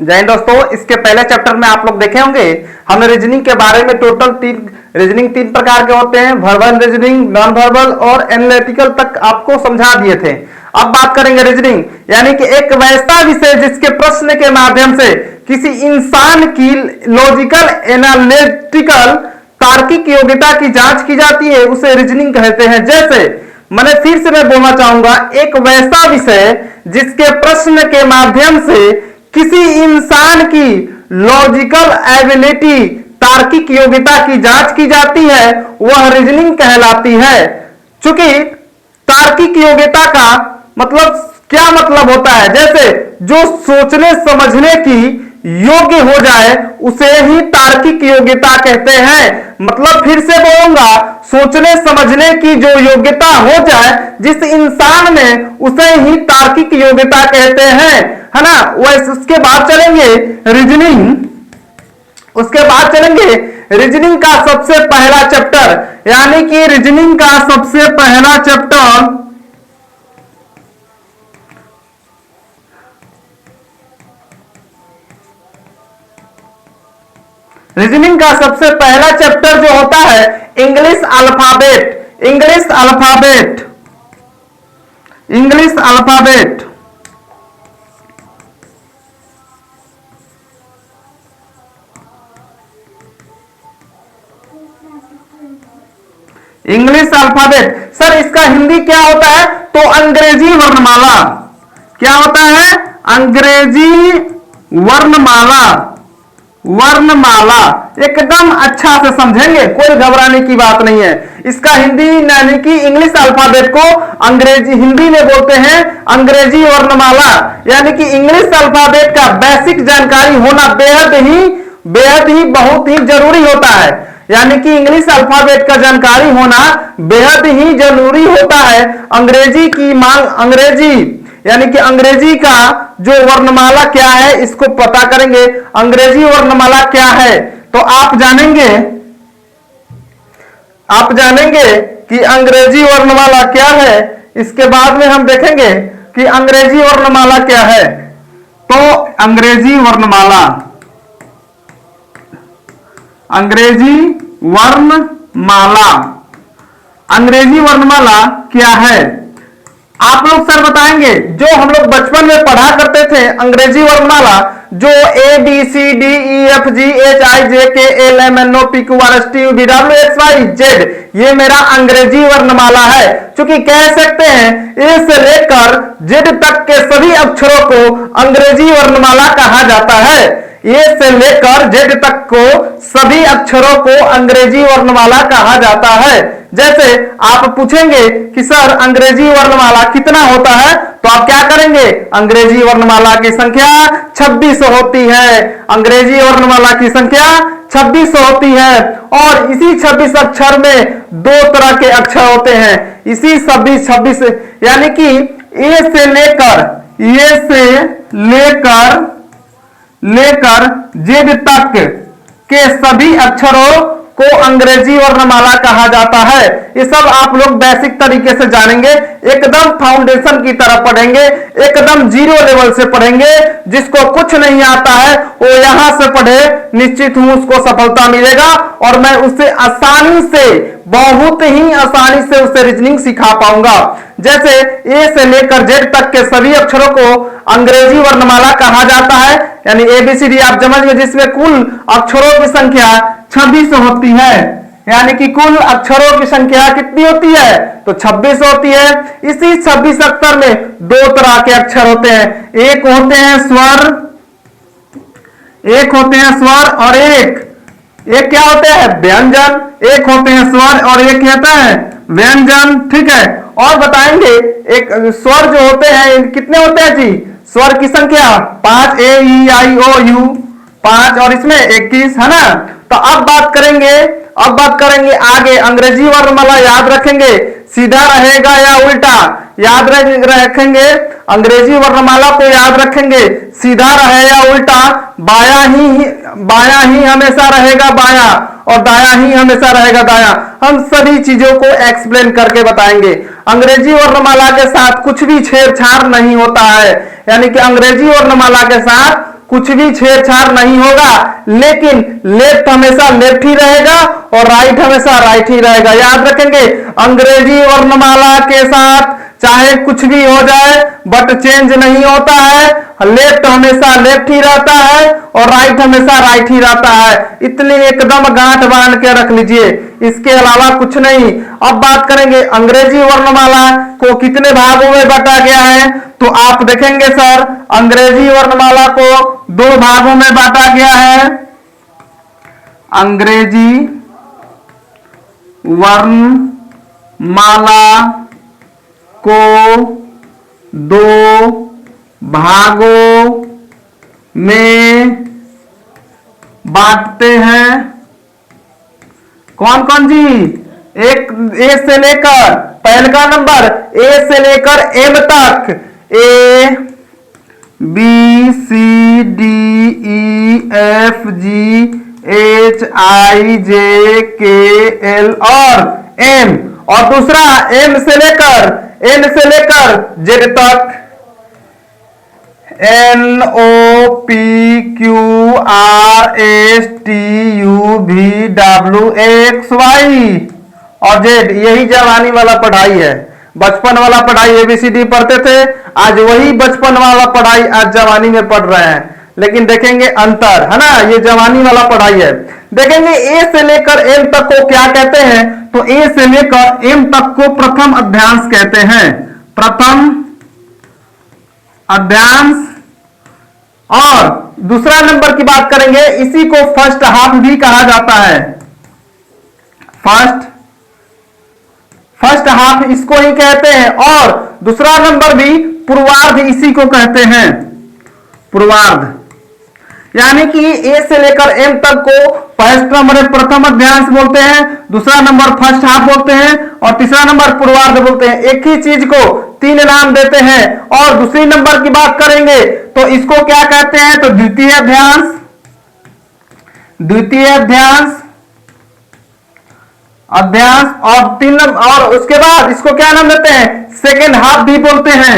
जय हिंद दोस्तों, इसके पहले चैप्टर में आप लोग देखे होंगे हमने रीजनिंग के बारे में टोटल तीन प्रकार के होते हैं, वर्बल रीजनिंग, नॉन वर्बल और एनालिटिकल तक आपको समझा दिए थे। अब बात करेंगे रीजनिंग, यानी कि एक वैसा विषय जिसके प्रश्न के माध्यम से किसी इंसान की लॉजिकल एनालिटिकल तार्किक योग्यता की जांच की जाती है, उसे रीजनिंग कहते हैं। जैसे फिर से मैं बोलना चाहूंगा, एक वैसा विषय जिसके प्रश्न के माध्यम से किसी इंसान की लॉजिकल एबिलिटी तार्किक योग्यता की जांच की जाती है, वह रीजनिंग कहलाती है। चूंकि तार्किक योग्यता का मतलब क्या मतलब होता है, जैसे जो सोचने समझने की योग्य हो जाए उसे ही तार्किक योग्यता कहते हैं। मतलब फिर से बोलूंगा, सोचने समझने की जो योग्यता हो जाए जिस इंसान में, उसे ही तार्किक योग्यता कहते हैं, है ना। वैसे उसके बाद चलेंगे रीजनिंग, रीजनिंग का सबसे पहला चैप्टर, यानी कि रीजनिंग का सबसे पहला चैप्टर रीजनिंग का सबसे पहला चैप्टर जो होता है English alphabet. English alphabet sir, इसका हिंदी क्या होता है? तो अंग्रेजी वर्णमाला। क्या होता है? अंग्रेजी वर्णमाला। एकदम अच्छा से समझेंगे, कोई घबराने की बात नहीं है। इसका हिंदी यानी कि इंग्लिश अल्फाबेट को अंग्रेजी, हिंदी में बोलते हैं अंग्रेजी वर्णमाला। यानी कि इंग्लिश अल्फाबेट का बेसिक जानकारी होना बेहद ही बहुत ही जरूरी होता है। यानी कि इंग्लिश अल्फाबेट का जानकारी होना बेहद ही जरूरी होता है। अंग्रेजी यानी कि अंग्रेजी का जो वर्णमाला क्या है, इसको पता करेंगे। अंग्रेजी वर्णमाला क्या है तो आप जानेंगे कि अंग्रेजी वर्णमाला क्या है। इसके बाद में हम देखेंगे कि अंग्रेजी वर्णमाला क्या है। तो अंग्रेजी वर्णमाला क्या है, आप लोग सर बताएंगे। जो हम लोग बचपन में पढ़ा करते थे अंग्रेजी वर्णमाला, जो ABCDEFGHIJKLMNOPQRSTUVWXYZ, ये मेरा अंग्रेजी वर्णमाला है। क्योंकि कह सकते हैं ए से लेकर जेड तक के सभी अक्षरों को अंग्रेजी वर्णमाला कहा जाता है। ए से लेकर जेड तक को सभी अक्षरों को अंग्रेजी वर्णमाला कहा जाता है। जैसे आप पूछेंगे कि सर अंग्रेजी वर्णमाला कितना होता है, तो आप क्या करेंगे? अंग्रेजी वर्णमाला की संख्या 26 होती है। अंग्रेजी वर्णमाला की संख्या 26 होती है। और इसी 26 अक्षर में दो तरह के अक्षर होते हैं। इसी 26 यानी कि ए से लेकर जेड तक के सभी अक्षरों को अंग्रेजी वर्णमाला कहा जाता है। ये सब आप लोग बेसिक तरीके से जानेंगे, एकदम फाउंडेशन की तरह पढ़ेंगे, एकदम जीरो लेवल से पढ़ेंगे। जिसको कुछ नहीं आता है वो यहां से पढ़े, निश्चित हूं उसको सफलता मिलेगा और मैं उससे बहुत ही आसानी से उसे रीजनिंग सिखा पाऊंगा। जैसे ए से लेकर जेड तक के सभी अक्षरों को अंग्रेजी वर्णमाला कहा जाता है, यानी ABCD आप समझ में, जिसमें कुल अक्षरों की संख्या 26 होती है। यानी कि कुल अक्षरों की संख्या कितनी होती है? तो 26 होती है। इसी 26 अक्षर में दो तरह के अक्षर होते हैं। एक होते हैं स्वर और एक क्या होते हैं? व्यंजन। एक होते हैं स्वर और एक कहता है व्यंजन, ठीक है। और बताएंगे एक स्वर जो होते हैं कितने होते हैं जी? स्वर की संख्या 5, AEIOU 5 और इसमें 21, है ना। तो अब बात करेंगे आगे। अंग्रेजी वर्णमाला याद रखेंगे, सीधा रहेगा या उल्टा याद रखेंगे। अंग्रेजी वर्णमाला को याद रखेंगे, सीधा रहे या उल्टा, बायां ही हमेशा रहेगा बायां और दायां ही हमेशा रहेगा दायां। हम सभी चीजों को एक्सप्लेन करके बताएंगे। अंग्रेजी वर्णमाला के साथ कुछ भी छेड़छाड़ नहीं होता है, यानी कि अंग्रेजी वर्णमाला के साथ कुछ भी छेड़छाड़ नहीं होगा, लेकिन लेफ्ट हमेशा लेफ्ट ही रहेगा और राइट हमेशा राइट ही रहेगा। याद रखेंगे, अंग्रेजी वर्णमाला के साथ चाहे कुछ भी हो जाए बट चेंज नहीं होता है, लेफ्ट हमेशा लेफ्ट ही रहता है और राइट हमेशा राइट ही रहता है। इतनी एकदम गांठ बांध के रख लीजिए, इसके अलावा कुछ नहीं। अब बात करेंगे अंग्रेजी वर्णमाला को कितने भागों में बांटा गया है, तो आप देखेंगे सर अंग्रेजी वर्णमाला को 2 भागों में बांटा गया है। अंग्रेजी वर्णमाला को 2 भागों में बांटते हैं। कौन कौन जी? एक ए से लेकर, पहले का नंबर ए से लेकर एम तक, A B C D E F G H I J K L और एम, और दूसरा एम से लेकर एन से लेकर जेड तक, N O P Q R S T U V W X Y और जेड। यही जवानी वाला पढ़ाई है, बचपन वाला पढ़ाई एबीसीडी पढ़ते थे, आज वही बचपन वाला पढ़ाई आज जवानी में पढ़ रहे हैं। लेकिन देखेंगे अंतर है ना, ये जवानी वाला पढ़ाई है। देखेंगे ए से लेकर एम तक को क्या कहते हैं, तो ए से लेकर एम तक को प्रथम अध्यांश कहते हैं। प्रथम अध्यांश। और दूसरा नंबर की बात करेंगे, इसी को फर्स्ट हाफ भी कहा जाता है। फर्स्ट हाफ इसको ही कहते हैं, और दूसरा नंबर भी पूर्वार्ध इसी को कहते हैं, पूर्वार्ध। यानी कि ए से लेकर एम तक को फर्स्ट नंबर प्रथम अध्यांश बोलते हैं, दूसरा नंबर फर्स्ट हाफ बोलते हैं और तीसरा नंबर पूर्वार्ध बोलते हैं। एक ही चीज को 3 नाम देते हैं। और दूसरी नंबर की बात करेंगे तो इसको क्या कहते हैं, तो द्वितीय अध्यांश, द्वितीय अध्यांश, अध्यांश। और 3 नंबर, और उसके बाद इसको क्या नाम देते हैं, सेकेंड हाफ भी बोलते हैं,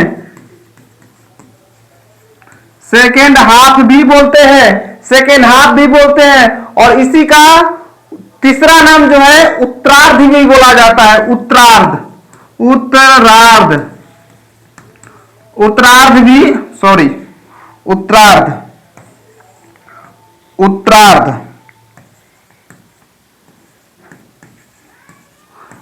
सेकेंड हाफ भी बोलते हैं, सेकेंड हाफ भी बोलते हैं। और इसी का तीसरा नाम जो है उत्तरार्ध भी बोला जाता है, उत्तरार्ध, उत्तरार्ध, उत्तरार्ध भी, सॉरी उत्तरार्ध, उत्तरार्ध,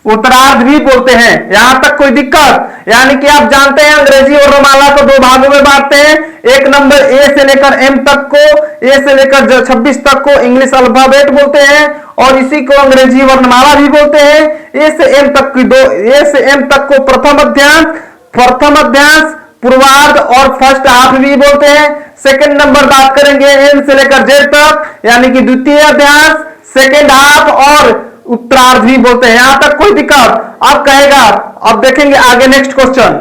उत्तरार्ध भी बोलते हैं। यहां तक कोई दिक्कत? यानी कि आप जानते हैं अंग्रेजी वर्णमाला को 2 भागों में बांटते हैं। एक नंबर ए से लेकर एम तक को, ए से लेकर 26 तक को इंग्लिश अल्फाबेट बोलते हैं और इसी को अंग्रेजी वर्णमाला भी बोलते हैं। ए से एम तक की 2, ए से एम तक को प्रथम अध्यांश, प्रथम अध्यांश, पूर्वार्ध और फर्स्ट हाफ भी बोलते हैं। सेकंड नंबर बात करेंगे एन से लेकर जेड तक, यानी कि द्वितीय अध्यांश, सेकंड हाफ और उत्तरार्ध भी बोलते हैं। यहां तक कोई दिक्कत? अब कहेगा, अब देखेंगे आगे नेक्स्ट क्वेश्चन।